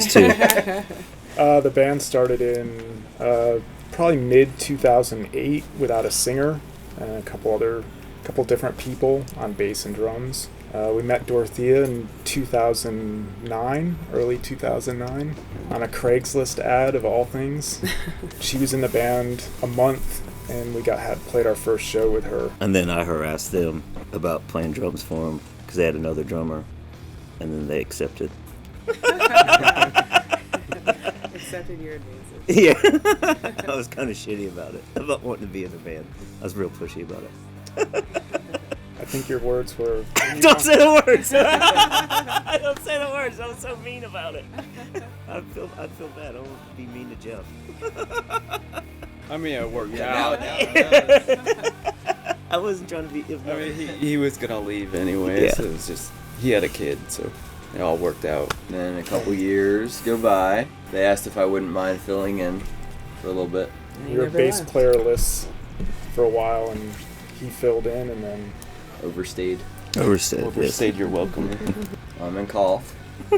these two? The band started in probably mid-2008 without a singer and a couple different people on bass and drums. We met Dorothea in 2009, early 2009, on a Craigslist ad of all things. She was in the band a month, and we played our first show with her. And then I harassed them about playing drums for them because they had another drummer, and then they accepted. Accepted your advances. Yeah. I was kind of shitty about it, about wanting to be in the band. I was real pushy about it. I think your words were... Don't say the words! Don't say the words! I was so mean about it. I'd feel bad. I won't be mean to Jeff. I mean, it worked out. I wasn't trying to be... I mean, he was going to leave anyway, Yeah. so it was just... He had a kid, so it all worked out. Then a couple years go by. They asked if I wouldn't mind filling in for a little bit. We were bass playerless for a while, and he filled in, and then... Overstayed. Overstayed. You're welcome. I'm in Cough. I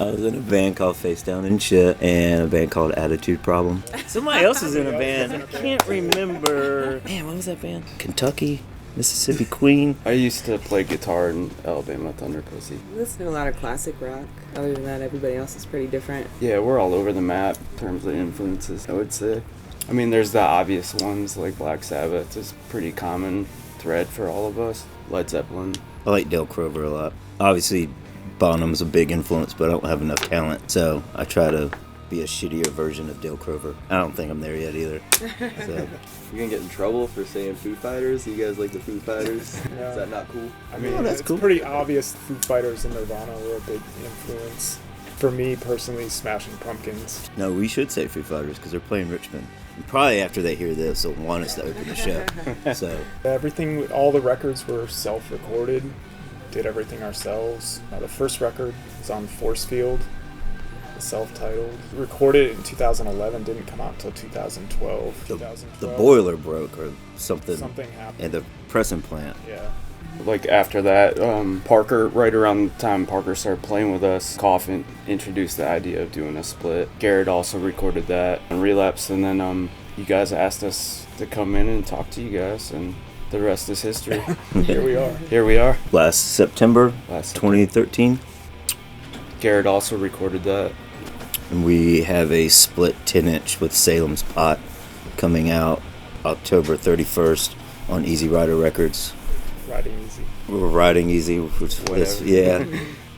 was in a band called Face Down and Shit, and a band called Attitude Problem. Somebody else was in a band. I can't remember. Man, what was that band? Kentucky? Mississippi Queen? I used to play guitar in Alabama Thunder Pussy. I listen to a lot of classic rock. Other than that, everybody else is pretty different. Yeah, we're all over the map in terms of influences, I would say. I mean, there's the obvious ones, like Black Sabbath is pretty common thread for all of us. Led Zeppelin. I like Dale Crover a lot. Obviously, Bonham's a big influence, but I don't have enough talent, so I try to be a shittier version of Dale Crover. I don't think I'm there yet either. So. You gonna get in trouble for saying Foo Fighters? You guys like the Foo Fighters? Yeah. Is that not cool? I mean, that's it's cool. pretty obvious Foo Fighters and Nirvana were a big influence. For me, personally, Smashing Pumpkins. No, we should say Foo Fighters because they're playing Richmond. And probably after they hear this, they'll want us to open the show. So All the records were self-recorded. Did everything ourselves. The first record was on Force Field, self-titled. Recorded in 2011, didn't come out until 2012. the boiler broke or something. Something happened. In the pressing plant. Yeah. Like after that, Parker, right around the time Parker started playing with us, Coffin introduced the idea of doing a split. Garrett also recorded that on Relapse, and then you guys asked us to come in and talk to you guys, and the rest is history. Here we are. Here we are. Last September 2013. Garrett also recorded that. And we have a split 10-inch with Salem's Pot coming out October 31st on Easy Rider Records. Riding Easy. We're riding easy. Which is, yeah.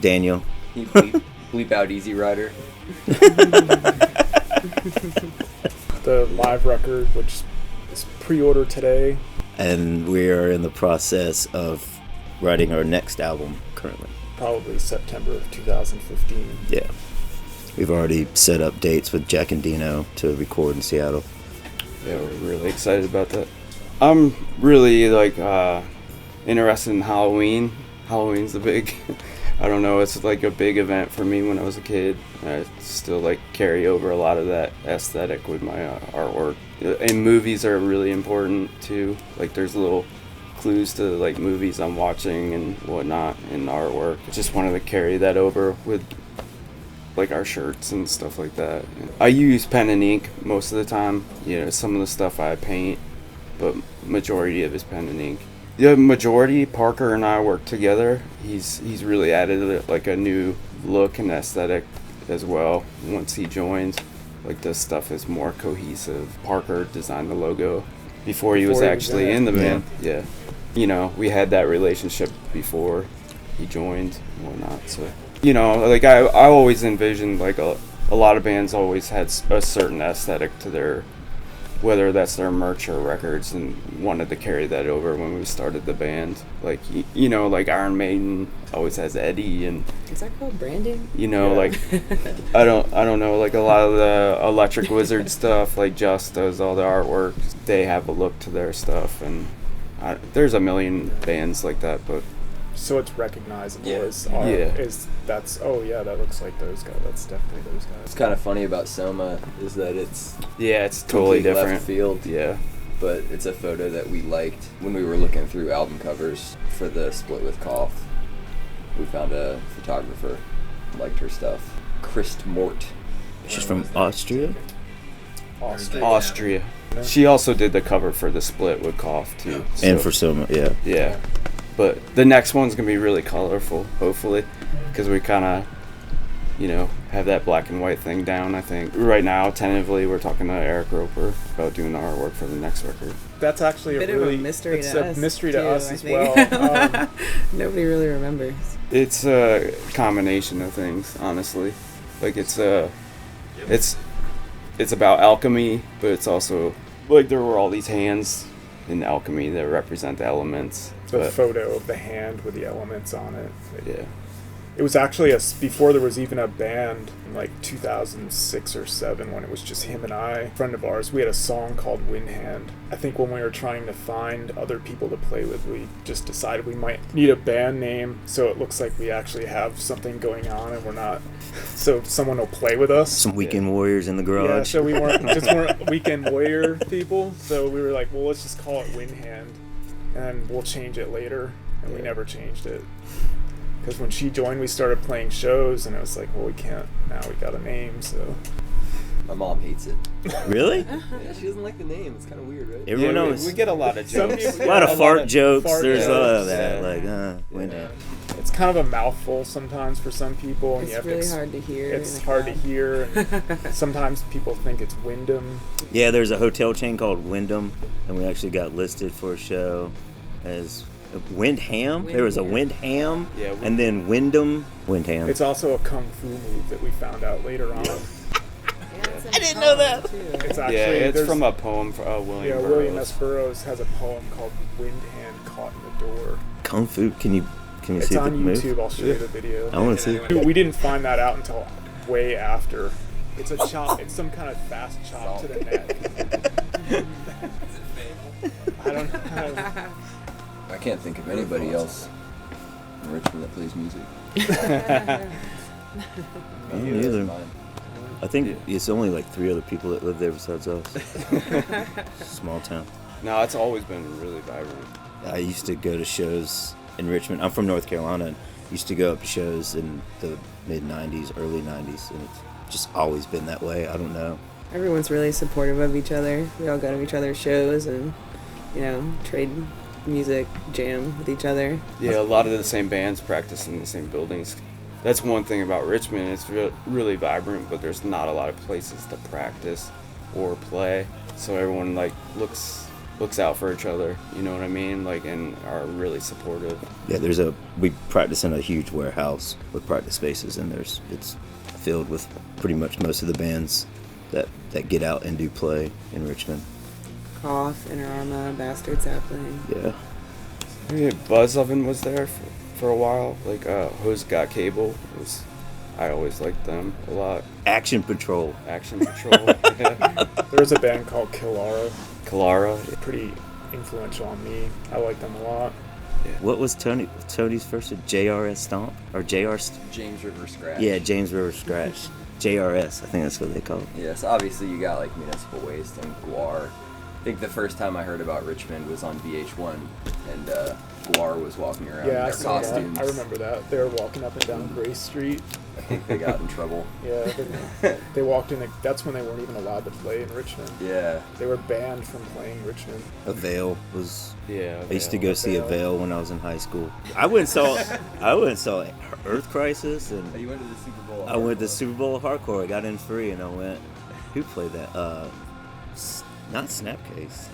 Daniel. Can you bleep out Easy Rider? The live record, which is pre-ordered today. And we are in the process of writing our next album currently. Probably September of 2015. Yeah. We've already set up dates with Jack and Dino to record in Seattle. Yeah, we're really excited about that. I'm really interested in Halloween. Halloween's a big, I don't know, it's like a big event for me when I was a kid. I still carry over a lot of that aesthetic with my artwork. And movies are really important too. There's little clues to movies I'm watching and whatnot in the artwork. Just wanted to carry that over with our shirts and stuff like that. I use pen and ink most of the time. Some of the stuff I paint, but majority of it is pen and ink. The majority, Parker and I work together. He's really added a new look and aesthetic as well. Once he joins, this stuff is more cohesive. Parker designed the logo before he was actually in the band. Yeah. We had that relationship before he joined and whatnot. So, I always envisioned a lot of bands always had a certain aesthetic to their, whether that's their merch or records, and wanted to carry that over when we started the band. Iron Maiden always has Eddie, and Is that called branding? I don't know, a lot of the Electric Wizard stuff, Just does all the artwork. They have a look to their stuff, and there's a million bands like that, but So it's recognizable as Yeah. that looks like those guys. That's definitely those guys. What's kind of funny about Soma is that it's it's totally complete different left field. Yeah. But it's a photo that we liked when we were looking through album covers for the split with Cough. We found a photographer liked her stuff. Christ Mort. She's from Austria. Austria. She also did the cover for The Split with Cough, too. And for some, yeah. Yeah. But the next one's going to be really colorful, hopefully, because we kind of, have that black and white thing down, I think. Right now, tentatively, we're talking to Eric Roper about doing the artwork for the next record. That's actually Bit of a mystery to us. Mystery too, to us I as think. well. Nobody really remembers. It's a combination of things, honestly. Like, it's about alchemy, but it's also, like, there were all these hands in alchemy that represent the elements. The photo of the hand with the elements on it. Yeah. It was actually before there was even a band in like 2006 or 7 when it was just him and I. A friend of ours, we had a song called Windhand. I think when we were trying to find other people to play with, we just decided we might need a band name so it looks like we actually have something going on and we're not, so someone will play with us. Some weekend warriors in the garage. Yeah, so we weren't weekend warrior people, so we were like, well, let's just call it Windhand and we'll change it later, and we never changed it. Because when she joined, we started playing shows, and it was like, well, we can't, now we got a name, so. My mom hates it. Really? Yeah, she doesn't like the name. It's kind of weird, right? Everyone knows. We get a lot of jokes. A lot of fart jokes. There's a lot of jokes. that. Yeah. Like, Windhand. It's kind of a mouthful sometimes for some people. And It's you have really to hard to hear. It's in a hard to crowd. hear. And sometimes people think it's Wyndham. Yeah, there's a hotel chain called Wyndham, and we actually got listed for a show as Windham. There was a Windham, Yeah, and then Windham. It's also a kung fu move that we found out later on. I didn't know that. It's actually It's there's- from a poem from William Burroughs. William S. Burroughs has a poem called Windhand Caught in the Door. Kung Fu. Can we It's see the on move? YouTube. I'll show you the video. I want to see. We didn't find that out until way after. It's a chop. It's some kind of fast chop to the neck. I don't know. I can't think of anybody else in Richmond that plays music. Me neither. Mine. I think it's only like 3 other people that live there besides us. Small town. No, it's always been really vibrant. I used to go to shows in Richmond. I'm from North Carolina, and used to go up to shows in the mid-90s, early 90s, and it's just always been that way. I don't know. Everyone's really supportive of each other. We all go to each other's shows and, trade music, jam with each other. Yeah, a lot of the same bands practice in the same buildings. That's one thing about Richmond. It's really vibrant, but there's not a lot of places to practice or play. So everyone looks out for each other. You know what I mean? And are really supportive. Yeah, we practice in a huge warehouse with practice spaces, and it's filled with pretty much most of the bands that get out and do play in Richmond. Cough, Interarma, Bastard Sapling. Yeah. Yeah, Buzz Oven was there for a while. Who's Got Cable I always liked them a lot. Action Patrol. Action Patrol. Yeah. There was a band called Kilara. Kalara. Pretty influential on me. I like them a lot. What was Tony's first? JRS Stomp or JR? James River Scratch. Yeah, James River Scratch. JRS. I think that's what they call it. Yes, obviously you got Municipal Waste and Guar. I think the first time I heard about Richmond was on VH1, and Guar was walking around in Yeah, I their saw costumes. that. I remember that. They were walking up and down Grace Street. I think they got in trouble. Yeah, they walked in. That's when they weren't even allowed to play in Richmond. Yeah. They were banned from playing Richmond. Avail was. Yeah. I used to go see Avail. Avail when I was in high school. I went and saw Earth Crisis, and You went to the Super Bowl. I went to Super Bowl of Hardcore. I got in free, and I went. Who played that? Not Snapcase.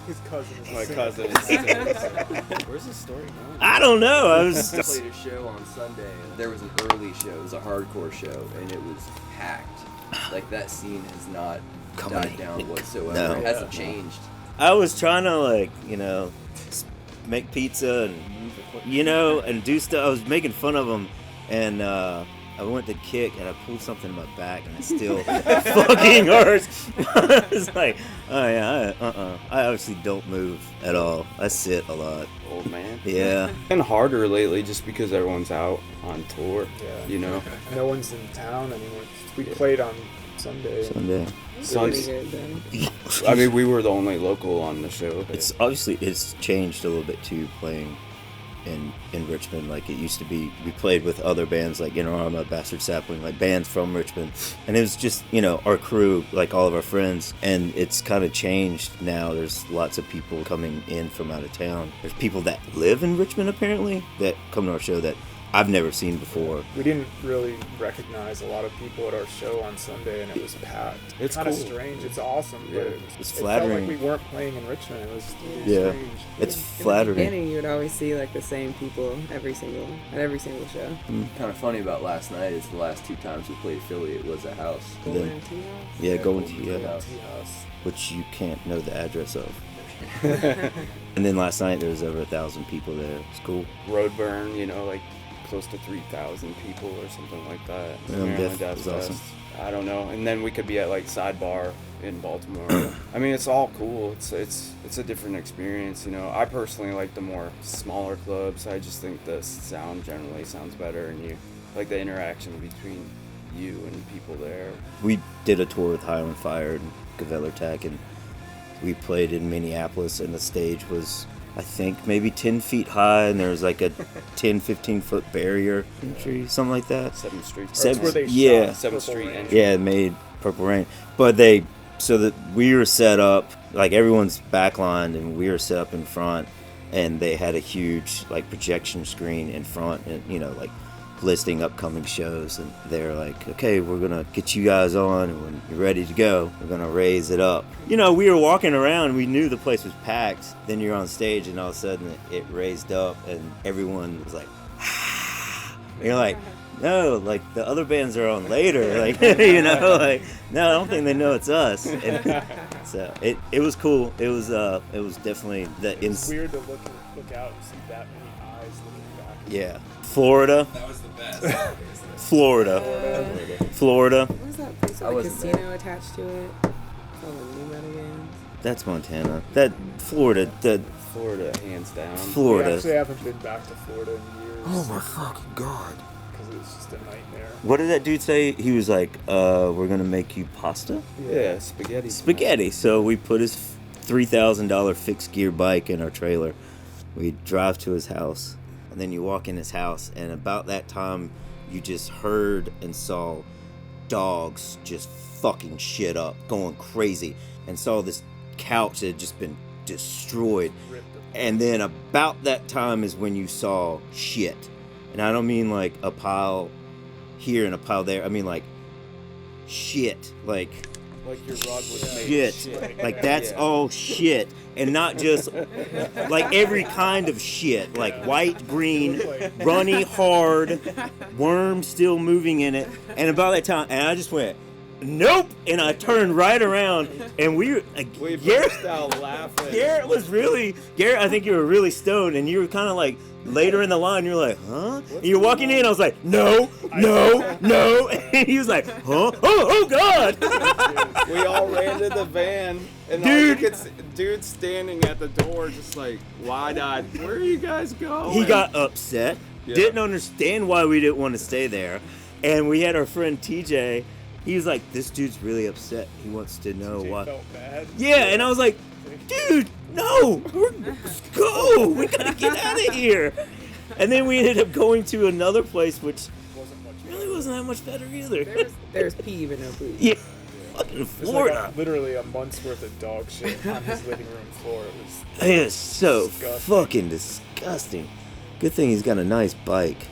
His cousin is My a singer. cousin is Where's the story going? I don't know. I was. I played a show on Sunday, and there was an early show. It was a hardcore show, and it was packed. That scene has not Come died on. down whatsoever. No. It hasn't changed. I was trying to make pizza and and do stuff. I was making fun of them, and I went to kick and I pulled something in my back and it still fucking hurts. I was like, oh yeah, I obviously don't move at all. I sit a lot. Old man. Yeah. It's been harder lately just because everyone's out on tour. Yeah. No one's in town anymore. We played on Sunday. Someday. Really good, though. I mean, we were the only local on the show. It's obviously it's changed a little bit too, playing in Richmond. Like it used to be, we played with other bands like Inarama, Bastard Sapling, like bands from Richmond, and it was just, you know, our crew, like all of our friends. And it's kind of changed now. There's lots of people coming in from out of town. There's people that live in Richmond apparently that come to our show that I've never seen before. We didn't really recognize a lot of people at our show on Sunday, and it was packed. It's kind of cool. strange. It's awesome, but It's it flattering. felt like we weren't playing in Richmond. It was strange. It's In the flattering. beginning, you would always see like the same people at every single show. Kind of funny about last night is the last 2 times we played Philly, it was a house. Golden Tea House? Yeah, going to Golden Tea House. Tea house. which you can't know the address of. And then last night there was over 1,000 people there. It's cool. Roadburn, you know, like close to 3,000 people or something like that. Maryland Death was awesome. Fest. I don't know. And then we could be at like Sidebar in Baltimore. I mean, it's all cool. It's a different experience, you know. I personally like the more smaller clubs. I just think the sound generally sounds better, and you like the interaction between you and people there. We did a tour with Highland Fire and Gavellertag, and we played in Minneapolis, and the stage was, I think, maybe 10 feet high, and there was like a 10-15 foot barrier entry, something like that. 7th Street. That's where they Yeah. shot 7th Purple Street Rain. entry. Yeah, it made Purple Rain. But so that we were set up, like everyone's backlined, and we were set up in front, and they had a huge like projection screen in front, and you know, like listing upcoming shows, and they're like, okay, we're gonna get you guys on, and when you're ready to go, we're gonna raise it up. You know, we were walking around, we knew the place was packed, then you're on stage, and all of a sudden it raised up, and everyone was like, and you're like, no, like the other bands are on later, like you know, like no, I don't think they know it's us. And so it was cool. It was definitely It's weird to look out and see that many eyes looking back. yeah, Florida. That was the best. Florida. What was that place I with a wasn't casino attached to it? All the new metal bands. That's Montana. That Florida. Florida, hands down. We Florida. actually haven't been back to Florida in years. Oh my fucking god. Because it's just a nightmare. What did that dude say? He was like, we're gonna make you pasta? Yeah, spaghetti. Spaghetti. So we put his $3,000 fixed gear bike in our trailer. We drive to his house, and then you walk in his house, and about that time you just heard and saw dogs just fucking shit up, going crazy, and saw this couch that had just been destroyed. And then about that time is when you saw shit. And I don't mean like a pile here and a pile there. I mean like shit. Like your rug was made. shit. Like that's all shit. And not just like every kind of shit. Like white, green, runny, hard, worms still moving in it. And about that time, and I just went, nope. And I turned right around, and we Garrett, burst out laughing. Garrett, I think you were really stoned, and you were kind of like later in the line, you're like, huh? And you're walking in, I was like, no. And he was like, huh? Oh God. We all ran to the van, and dude standing at the door, just like wide-eyed. Where are you guys going? He got upset, didn't understand why we didn't want to stay there, and we had our friend TJ. He was like, this dude's really upset. He wants to know why. Felt bad. Yeah, and I was like, dude, no, let's go. We gotta get out of here. And then we ended up going to another place, which really wasn't that much better either. There's pee but no poop. Yeah, fucking There's Florida. like literally a month's worth of dog shit on his living room floor. It was It is so disgusting. fucking disgusting. Good thing he's got a nice bike.